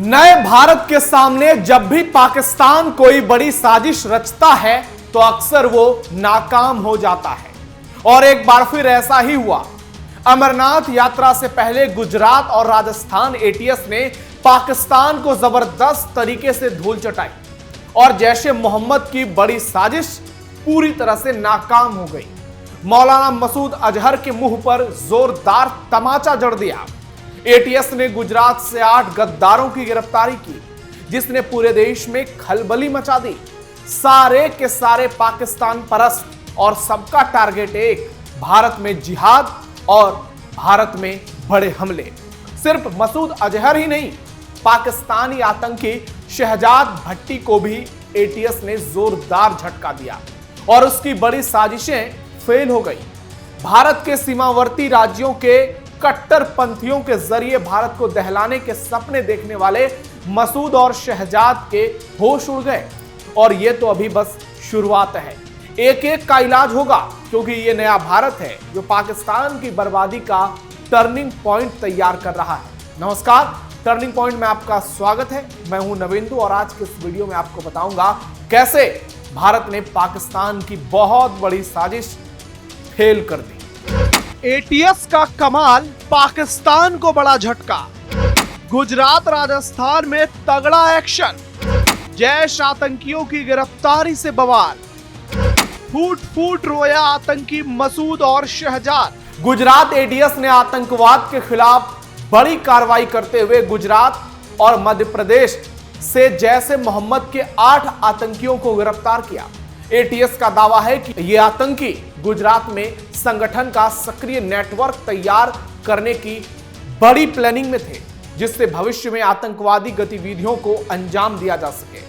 नए भारत के सामने जब भी पाकिस्तान कोई बड़ी साजिश रचता है तो अक्सर वो नाकाम हो जाता है और एक बार फिर ऐसा ही हुआ। अमरनाथ यात्रा से पहले गुजरात और राजस्थान एटीएस ने पाकिस्तान को जबरदस्त तरीके से धूल चटाई और जैशे मोहम्मद की बड़ी साजिश पूरी तरह से नाकाम हो गई। मौलाना मसूद अजहर के मुंह पर जोरदार तमाचा जड़ दिया। एटीएस ने गुजरात से 8 गद्दारों की गिरफ्तारी की, जिसने पूरे देश में खलबली मचा दी। सारे के सारे पाकिस्तान परस्त और सबका टारगेट एक, भारत में जिहाद और भारत में बड़े हमले। सिर्फ मसूद अजहर ही नहीं, पाकिस्तानी आतंकी शहजाद भट्टी को भी एटीएस ने जोरदार झटका दिया और उसकी बड़ी साजिशें फेल हो गई। भारत के सीमावर्ती राज्यों के कट्टरपंथियों के जरिए भारत को दहलाने के सपने देखने वाले मसूद और शहजाद के होश उड़ गए और ये तो अभी बस शुरुआत है। एक एक का इलाज होगा, क्योंकि ये नया भारत है जो पाकिस्तान की बर्बादी का टर्निंग पॉइंट तैयार कर रहा है। नमस्कार, टर्निंग पॉइंट में आपका स्वागत है। मैं हूं नवेंदु और आज के इस वीडियो में आपको बताऊंगा कैसे भारत ने पाकिस्तान की बहुत बड़ी साजिश फेल कर दी। एटीएस का कमाल, पाकिस्तान को बड़ा झटका। गुजरात राजस्थान में तगड़ा एक्शन, जैश आतंकियों की गिरफ्तारी से बवाल। फूट फूट रोया आतंकी मसूद और शहजाद। गुजरात एटीएस ने आतंकवाद के खिलाफ बड़ी कार्रवाई करते हुए गुजरात और मध्य प्रदेश से जैशे मोहम्मद के 8 आतंकियों को गिरफ्तार किया। एटीएस का दावा है कि ये आतंकी गुजरात में संगठन का सक्रिय नेटवर्क तैयार करने की बड़ी प्लानिंग में थे, जिससे भविष्य में आतंकवादी गतिविधियों को अंजाम दिया जा सके।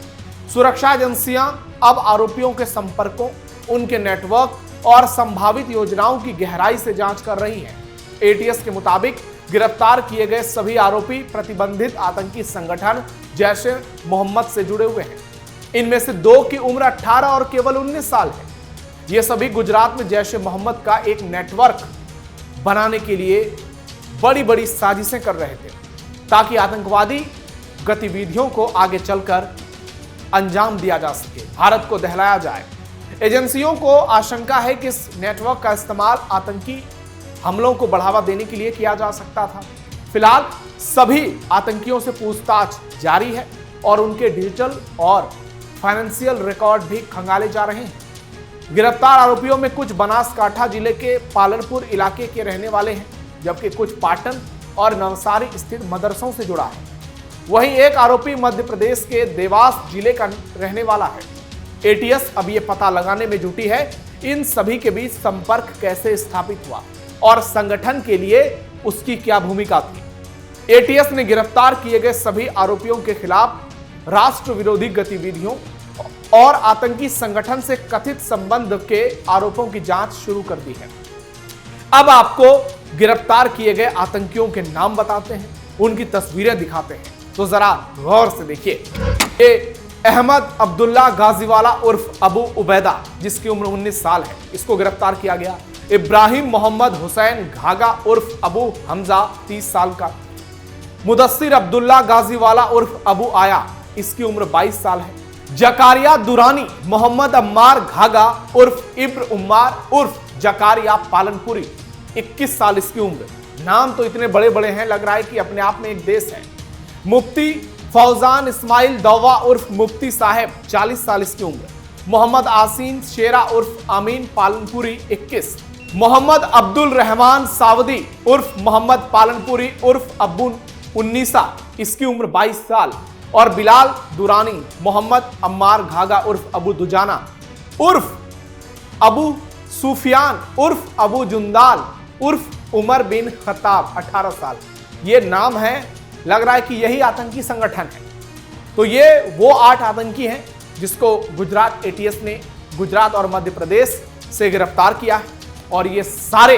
सुरक्षा एजेंसियां अब आरोपियों के संपर्कों, उनके नेटवर्क और संभावित योजनाओं की गहराई से जांच कर रही हैं। एटीएस के मुताबिक गिरफ्तार किए गए सभी आरोपी प्रतिबंधित आतंकी संगठन जैशे मोहम्मद से जुड़े हुए हैं। इनमें से 2 की उम्र 18 और केवल 19 साल है। ये सभी गुजरात में जैशे मोहम्मद का एक नेटवर्क बनाने के लिए बड़ी बड़ी साजिशें कर रहे थे, ताकि आतंकवादी गतिविधियों को आगे चलकर अंजाम दिया जा सके, भारत को दहलाया जाए। एजेंसियों को आशंका है कि इस नेटवर्क का इस्तेमाल आतंकी हमलों को बढ़ावा देने के लिए किया जा सकता था। फिलहाल सभी आतंकियों से पूछताछ जारी है और उनके डिजिटल और फाइनेंशियल रिकॉर्ड भी खंगाले जा रहे हैं। गिरफ्तार आरोपियों में कुछ बनासकांठा जिले के पालनपुर इलाके के रहने वाले हैं, जबकि कुछ पाटन और नवसारी स्थित मदरसों से जुड़ा है। वहीं एक आरोपी मध्य प्रदेश के देवास जिले का रहने वाला है। एटीएस अब यह पता लगाने में जुटी है इन सभी के बीच संपर्क कैसे स्थापित हुआ और संगठन के लिए उसकी क्या भूमिका थी। एटीएस ने गिरफ्तार किए गए सभी आरोपियों के खिलाफ राष्ट्र विरोधी गतिविधियों और आतंकी संगठन से कथित संबंध के आरोपों की जांच शुरू कर दी है। अब आपको गिरफ्तार किए गए आतंकियों के नाम बताते हैं, उनकी तस्वीरें दिखाते हैं, तो जरा गौर से देखिए। ये अहमद अब्दुल्ला गाजीवाला उर्फ अबू उबैदा, जिसकी उम्र 19 साल है, इसको गिरफ्तार किया गया। इब्राहिम मोहम्मद हुसैन घागा उर्फ अबू हमजा 30 साल का। मुदस्सिर अब्दुल्ला गाजीवाला उर्फ अबू आया, इसकी उम्र 22 साल है। जकारिया दुरानी मोहम्मद अम्मार घागा उर्फ इब्र उम्मार उर्फ जकारिया पालनपुरी, 21 साल इसकी उम्र। नाम तो इतने बड़े बड़े हैं, लग रहा है कि अपने आप में एक देश है। मुफ्ती फौजान इस्माइल दौवा उर्फ मुफ्ती साहब, 40 साल इसकी उम्र। मोहम्मद आसीन शेरा उर्फ आमीन पालनपुरी, 21। मोहम्मद अब्दुल रहमान सावदी उर्फ मोहम्मद पालनपुरी उर्फ अब्बू उन्नीसा, इसकी उम्र 22 साल। और बिलाल दुरानी मोहम्मद अम्मार घागा उर्फ अबू दुजाना उर्फ अबू सुफियान उर्फ अबू जुंदाल उर्फ उमर बिन खत्ताब, 18 साल। ये नाम है, लग रहा है कि यही आतंकी संगठन है। तो ये वो 8 आतंकी हैं जिसको गुजरात एटीएस ने गुजरात और मध्य प्रदेश से गिरफ्तार किया है और ये सारे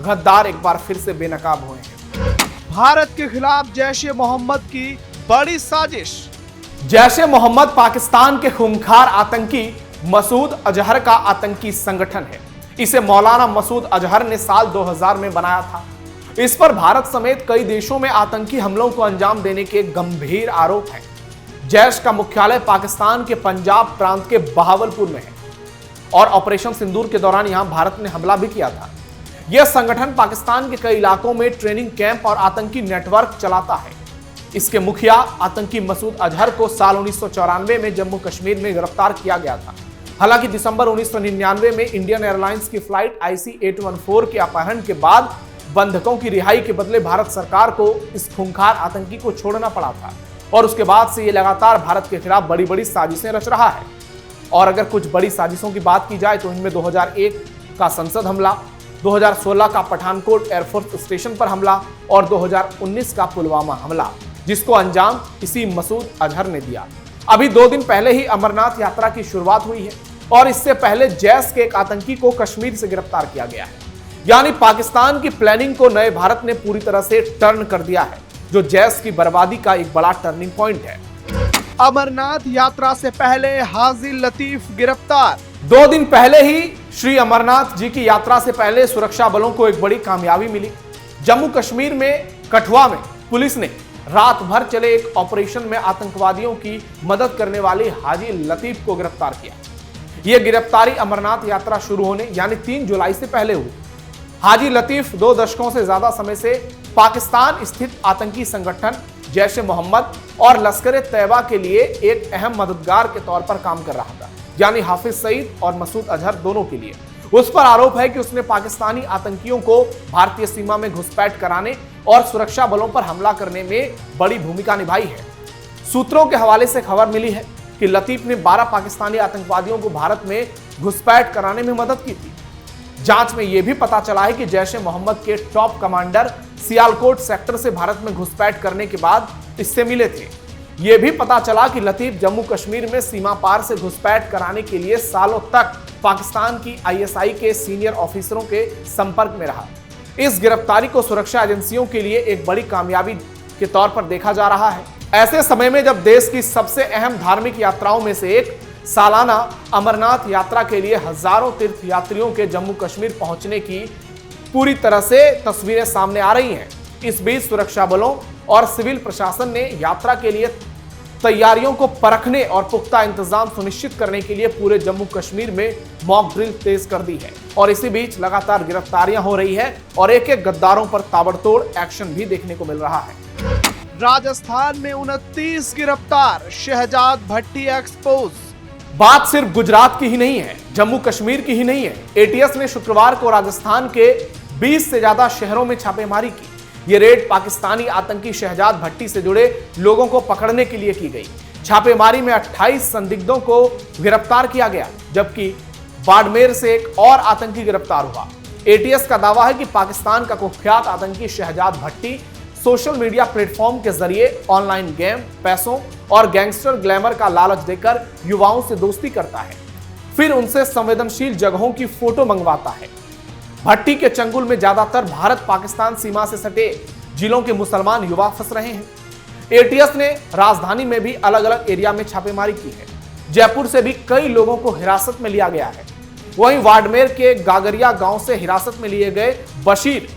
गद्दार एक बार फिर से बेनकाब हुए हैं। भारत के खिलाफ जैशे मोहम्मद की बड़ी साजिश। जैशे मोहम्मद पाकिस्तान के खूंखार आतंकी मसूद अजहर का आतंकी संगठन है। इसे मौलाना मसूद अजहर ने साल 2000 में बनाया था इस पर भारत समेत कई देशों में आतंकी हमलों को अंजाम देने के गंभीर आरोप हैं। जैश का मुख्यालय पाकिस्तान के पंजाब प्रांत के बहावलपुर में है और ऑपरेशन सिंदूर के दौरान यहां भारत ने हमला भी किया था। यह संगठन पाकिस्तान के कई इलाकों में ट्रेनिंग कैंप और आतंकी नेटवर्क चलाता है। इसके मुखिया आतंकी मसूद अजहर को साल 1994 में जम्मू कश्मीर में गिरफ्तार किया गया था। हालांकि दिसंबर 1999 में इंडियन एयरलाइंस की फ्लाइट IC-814 के अपहरण के बाद बंधकों की रिहाई के बदले भारत सरकार को इस खूंखार आतंकी को छोड़ना पड़ा था और उसके बाद से ये लगातार भारत के खिलाफ बड़ी बड़ी साजिशें रच रहा है। और अगर कुछ बड़ी साजिशों की बात की जाए तो इनमें 2001 का संसद हमला, 2016 का पठानकोट एयरफोर्स स्टेशन पर हमला और 2019 का पुलवामा हमला, जिसको अंजाम इसी मसूद अजहर ने दिया। अभी 2 दिन पहले ही अमरनाथ यात्रा की शुरुआत हुई है और इससे पहले जैश के एक आतंकी को कश्मीर से गिरफ्तार किया गया है। यानी पाकिस्तान की प्लानिंग को नए भारत ने पूरी तरह से टर्न कर दिया है, जो जैश की बर्बादी का एक बड़ा टर्निंग पॉइंट है। अमरनाथ यात्रा से पहले हाजी लतीफ गिरफ्तार। 2 दिन पहले ही श्री अमरनाथ जी की यात्रा से पहले सुरक्षा बलों को एक बड़ी कामयाबी मिली। जम्मू कश्मीर में कठुआ में पुलिस ने रात भर चले एक ऑपरेशन में आतंकवादियों की मदद करने वाले हाजी लतीफ को गिरफ्तार किया। यह गिरफ्तारी अमरनाथ यात्रा शुरू होने यानी 3 जुलाई से पहले हुई। हाजी लतीफ 2 दशकों से ज्यादा समय से पाकिस्तान स्थित आतंकी संगठन जैश ए मोहम्मद और लश्कर ए तैयबा के लिए एक अहम मददगार के तौर पर काम कर रहा था, यानी हाफिज सईद और मसूद अजहर दोनों के लिए। उस पर आरोप है कि उसने पाकिस्तानी आतंकियों को भारतीय सीमा में घुसपैठ कराने और सुरक्षा बलों पर हमला करने में बड़ी भूमिका निभाई है। सूत्रों के हवाले से खबर मिली है कि लतीफ ने 12 पाकिस्तानी आतंकवादियों को भारत में घुसपैठ कराने में मदद की थी। जांच में यह भी पता चला है कि जैश ए मोहम्मद के टॉप कमांडर सियालकोट सेक्टर से भारत में घुसपैठ करने के बाद इससे मिले थे। यह भी पता चला कि लतीफ जम्मू कश्मीर में सीमा पार से घुसपैठ कराने के लिए सालों तक पाकिस्तान की ISI के सीनियर ऑफिसरों के संपर्क में रहा। इस गिरफ्तारी को सुरक्षा एजेंसियों के लिए एक बड़ी कामयाबी के तौर पर देखा जा रहा है। ऐसे समय में जब देश की सबसे अहम धार्मिक यात्राओं में से एक सालाना अमरनाथ यात्रा के लिए हजारों तीर्थयात्रियों के जम्मू कश्मीर पहुंचने की पूरी तरह से तस्वीरें सामने आ रही हैं। इस बीच सुरक्षा बलों और सिविल प्रशासन ने यात्रा के लिए तैयारियों को परखने और पुख्ता इंतजाम सुनिश्चित करने के लिए पूरे जम्मू कश्मीर में मॉक ड्रिल तेज कर दी है। और इसी बीच लगातार गिरफ्तारियां हो रही है और एक-एक गद्दारों पर ताबड़तोड़ एक्शन भी देखने को मिल रहा है। राजस्थान में 29 गिरफ्तार, शहजाद भट्टी एक्सपोज। बात सिर्फ गुजरात की ही नहीं है, जम्मू कश्मीर की ही नहीं है। ATS ने शुक्रवार को राजस्थान के 20 से ज्यादा शहरों में छापेमारी की। यह रेड पाकिस्तानी आतंकी शहजाद भट्टी से जुड़े लोगों को पकड़ने के लिए की गई। छापेमारी में 28 संदिग्धों को गिरफ्तार किया गया, जबकि बाड़मेर से एक और आतंकी गिरफ्तार हुआ। ATS का दावा है कि पाकिस्तान का कुख्यात आतंकी शहजाद भट्टी सोशल मीडिया प्लेटफॉर्म के जरिए ऑनलाइन गेम, पैसों और गैंगस्टर ग्लैमर का लालच देकर युवाओं से दोस्ती करता है, फिर उनसे संवेदनशील जगहों की फोटो मंगवाता है। भट्टी के चंगुल में ज्यादातर भारत पाकिस्तान सीमा से सटे जिलों के मुसलमान युवा फंस रहे हैं। ATS ने राजधानी में भी अलग अलग एरिया में छापेमारी की है। जयपुर से भी कई लोगों को हिरासत में लिया गया है। वहीं बाड़मेर के गागरिया गांव से हिरासत में लिए गए बशीर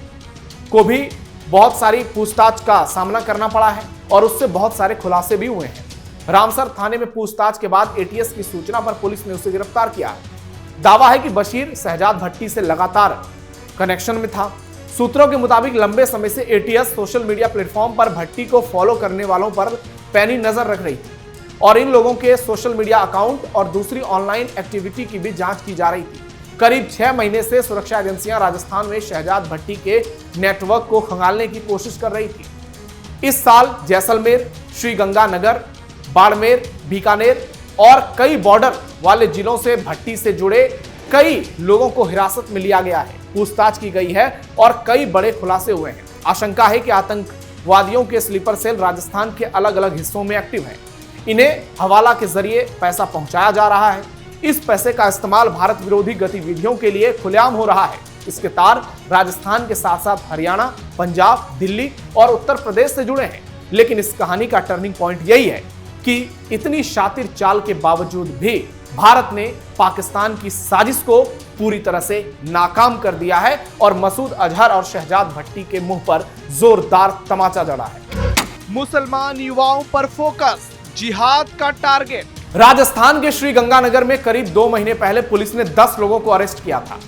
को भी बहुत सारी पूछताछ का सामना करना पड़ा है और उससे बहुत सारे खुलासे भी हुए हैं। रामसर थाने में पूछताछ के बाद ATS की सूचना पर पुलिस ने उसे गिरफ्तार किया। दावा है कि बशीर शहजाद भट्टी से लगातार कनेक्शन में था। सूत्रों के मुताबिक लंबे समय से ATS सोशल मीडिया प्लेटफॉर्म पर भट्टी को फॉलो करने वालों पर पैनी नजर रख रही थी और इन लोगों के सोशल मीडिया अकाउंट और दूसरी ऑनलाइन एक्टिविटी की भी जांच की जा रही थी। करीब 6 महीने से सुरक्षा एजेंसियां राजस्थान में शहजाद भट्टी के नेटवर्क को खंगालने की कोशिश कर रही थी। इस साल जैसलमेर, श्रीगंगानगर, बाड़मेर, बीकानेर और कई बॉर्डर वाले जिलों से भट्टी से जुड़े कई लोगों को हिरासत में लिया गया है, पूछताछ की गई है और कई बड़े खुलासे हुए हैं। आशंका है कि आतंकवादियों के स्लीपर सेल राजस्थान के अलग अलग हिस्सों में एक्टिव हैं। इन्हें हवाला के जरिए पैसा पहुंचाया जा रहा है। इस पैसे का इस्तेमाल भारत विरोधी गतिविधियों के लिए खुलेआम हो रहा है। इसके तार राजस्थान के साथ साथ हरियाणा, पंजाब, दिल्ली और उत्तर प्रदेश से जुड़े हैं। लेकिन इस कहानी का टर्निंग पॉइंट यही है कि इतनी शातिर चाल के बावजूद भी भारत ने पाकिस्तान की साजिश को पूरी तरह से नाकाम कर दिया है और मसूद अजहर और शहजाद भट्टी के मुंह पर जोरदार तमाचा जड़ा है। मुसलमान युवाओं पर फोकस, जिहाद का टारगेट। राजस्थान के श्रीगंगानगर में करीब 2 महीने पहले पुलिस ने 10 लोगों को अरेस्ट किया था।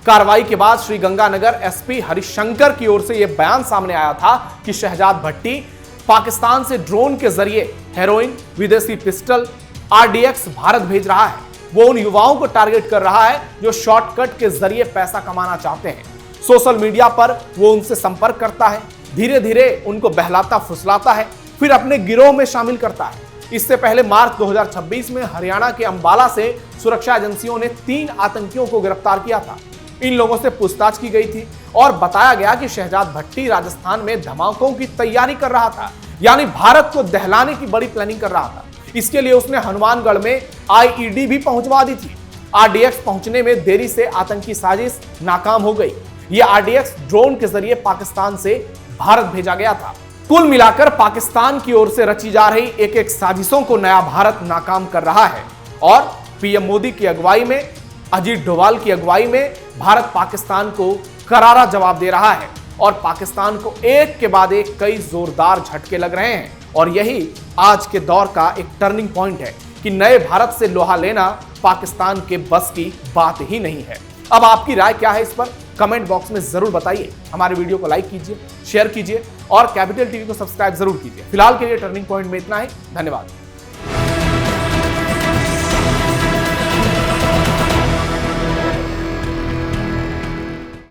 कार्रवाई के बाद श्रीगंगानगर एसपी हरिशंकर की ओर से यह बयान सामने आया था कि शहजाद भट्टी पाकिस्तान से ड्रोन के जरिए हेरोइन, विदेशी पिस्टल, आरडीएक्स भारत भेज रहा है। वो उन युवाओं को टारगेट कर रहा है जो शॉर्टकट के जरिए पैसा कमाना चाहते हैं। सोशल मीडिया पर वो उनसे संपर्क करता है, धीरे धीरे उनको बहलाता फुसलाता है, फिर अपने गिरोह में शामिल करता है। इससे पहले मार्च 2026 में हरियाणा के अंबाला से सुरक्षा एजेंसियों ने 3 आतंकियों को गिरफ्तार किया था। इन लोगों से पूछताछ की गई थी और बताया गया कि शहजाद भट्टी राजस्थान में धमाकों की तैयारी कर रहा था, यानी भारत को दहलाने की बड़ी प्लानिंग कर रहा था। इसके लिए उसने हनुमानगढ़ में आईईडी भी पहुंचवा दी थी। आरडीएक्स पहुंचने में देरी से आतंकी साजिश नाकाम हो गई। यह आरडीएक्स ड्रोन के जरिए पाकिस्तान से भारत भेजा गया था। कुल मिलाकर पाकिस्तान की ओर से रची जा रही एक एक साजिशों को नया भारत नाकाम कर रहा है और पीएम मोदी की अगुवाई में, अजीत डोभाल की अगुवाई में भारत पाकिस्तान को करारा जवाब दे रहा है और पाकिस्तान को एक के बाद एक कई जोरदार झटके लग रहे हैं। और यही आज के दौर का एक टर्निंग पॉइंट है कि नए भारत से लोहा लेना पाकिस्तान के बस की बात ही नहीं है। अब आपकी राय क्या है इस पर कमेंट बॉक्स में जरूर बताइए। हमारे वीडियो को लाइक कीजिए, शेयर कीजिए और कैपिटल टीवी को सब्सक्राइब जरूर कीजिए। फिलहाल के लिए टर्निंग पॉइंट में इतना ही। धन्यवाद।